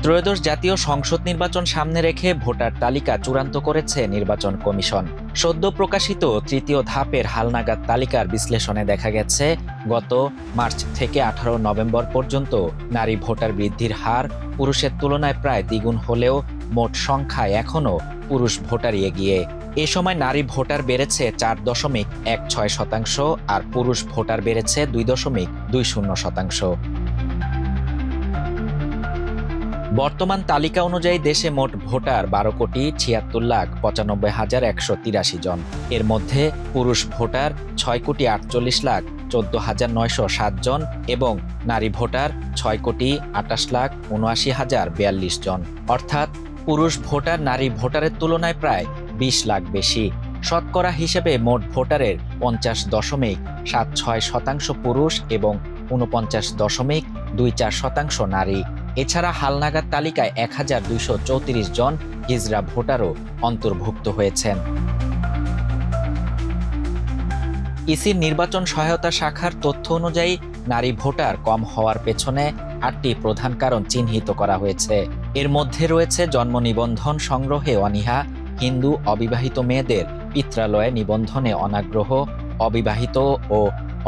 ত্রয়োদশ জাতীয় সংসদ নির্বাচন সামনে রেখে ভোটার তালিকা চূড়ান্ত করেছে নির্বাচন কমিশন। সদ্য প্রকাশিত তৃতীয় ধাপের হালনাগাদ তালিকার বিশ্লেষণে দেখা গেছে, গত মার্চ থেকে 18 নভেম্বর পর্যন্ত নারী ভোটার বৃদ্ধির হার পুরুষের তুলনায় প্রায় দ্বিগুণ হলেও মোট সংখ্যায় এখনও পুরুষ ভোটারই এগিয়ে। এ সময় নারী ভোটার বেড়েছে 4.16% আর পুরুষ ভোটার বেড়েছে 2.20%। বর্তমান তালিকা অনুযায়ী দেশে মোট ভোটার 12,76,95,183 জন। এর মধ্যে পুরুষ ভোটার 6,48,14,907 জন এবং নারী ভোটার 6,28,79,042 জন। অর্থাৎ পুরুষ ভোটার নারী ভোটারের তুলনায় প্রায় 20 লাখ বেশি। শতকরা হিসেবে মোট ভোটারের 50.76% পুরুষ এবং 49.24% নারী। এছাড়া হালনাগাদ তালিকায় 1,234 জন হিজড়া ভোটারও অন্তর্ভুক্ত হয়েছেন। ইসির নির্বাচন সহায়তা শাখার তথ্য অনুযায়ী নারী ভোটার কম হওয়ার পেছনে 8টি প্রধান কারণ চিহ্নিত করা হয়েছে। এর মধ্যে রয়েছে জন্ম নিবন্ধন সংগ্রহে অনীহা, হিন্দু অবিবাহিত মেয়েদের পিত্রালয়ে নিবন্ধনে অনাগ্রহ, অবিবাহিত ও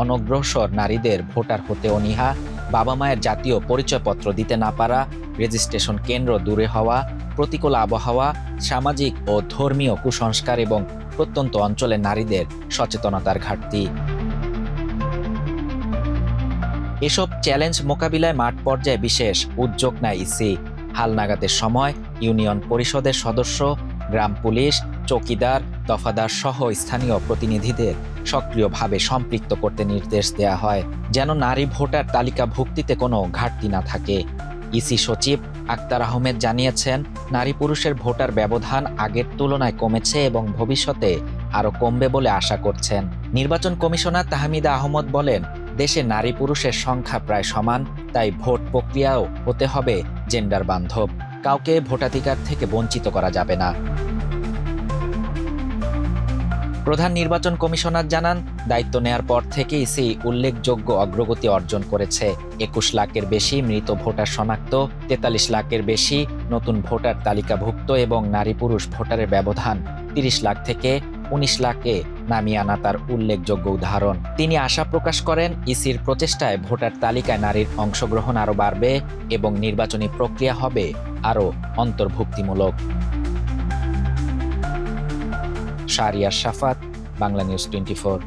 অনগ্রসর নারীদের ভোটার হতে অনীহা, বাবা মায়ের জাতীয় পরিচয়পত্র দিতে না পারা, রেজিস্ট্রেশন কেন্দ্র দূরে হওয়া, প্রতিকূল আবহাওয়া, সামাজিক ও ধর্মীয় কুসংস্কার এবং প্রত্যন্ত অঞ্চলে নারীদের সচেতনতার ঘাটতি। এসব চ্যালেঞ্জ মোকাবিলায় মাঠ পর্যায়ে বিশেষ উদ্যোগ নেয় ইসি। হালনাগাদের সময় ইউনিয়ন পরিষদের সদস্য, গ্রাম পুলিশ, চৌকিদার, দফাদার সহ স্থানীয় প্রতিনিধিদের সক্রিয়ভাবে সম্পৃক্ত করতে নির্দেশ দেওয়া হয়, যেন নারী ভোটার তালিকাভুক্তিতে কোনো ঘাটতি না থাকে। ইসি সচিব আক্তার আহমেদ জানিয়েছেন, নারী পুরুষের ভোটার ব্যবধান আগের তুলনায় কমেছে এবং ভবিষ্যতে আরও কমবে বলে আশা করছেন। নির্বাচন কমিশনার তাহমিদা আহমদ বলেন, দেশে নারী পুরুষের সংখ্যা প্রায় সমান, তাই ভোট প্রক্রিয়াও হতে হবে জেন্ডার বান্ধব। কাউকে ভোটাধিকার থেকে বঞ্চিত করা যাবে না। প্রধান নির্বাচন কমিশনার জানান, দায়িত্ব নেয়ার পর থেকে ইসি উল্লেখযোগ্য অগ্রগতি অর্জন করেছে। 21 লাখের বেশি মৃত ভোটার শনাক্ত, 43 লাখের বেশি নতুন ভোটার তালিকাভুক্ত এবং নারী পুরুষ ভোটারের ব্যবধান 30 লাখ থেকে 19 লাখে নামিয়ে আনা তার উল্লেখযোগ্য উদাহরণ। তিনি আশা প্রকাশ করেন, ইসির প্রচেষ্টায় ভোটার তালিকায় নারীর অংশগ্রহণ আরও বাড়বে এবং নির্বাচনী প্রক্রিয়া হবে আরও অন্তর্ভুক্তিমূলক। শাহরিয়ার শাফাত, বাংলা নিউজ 24।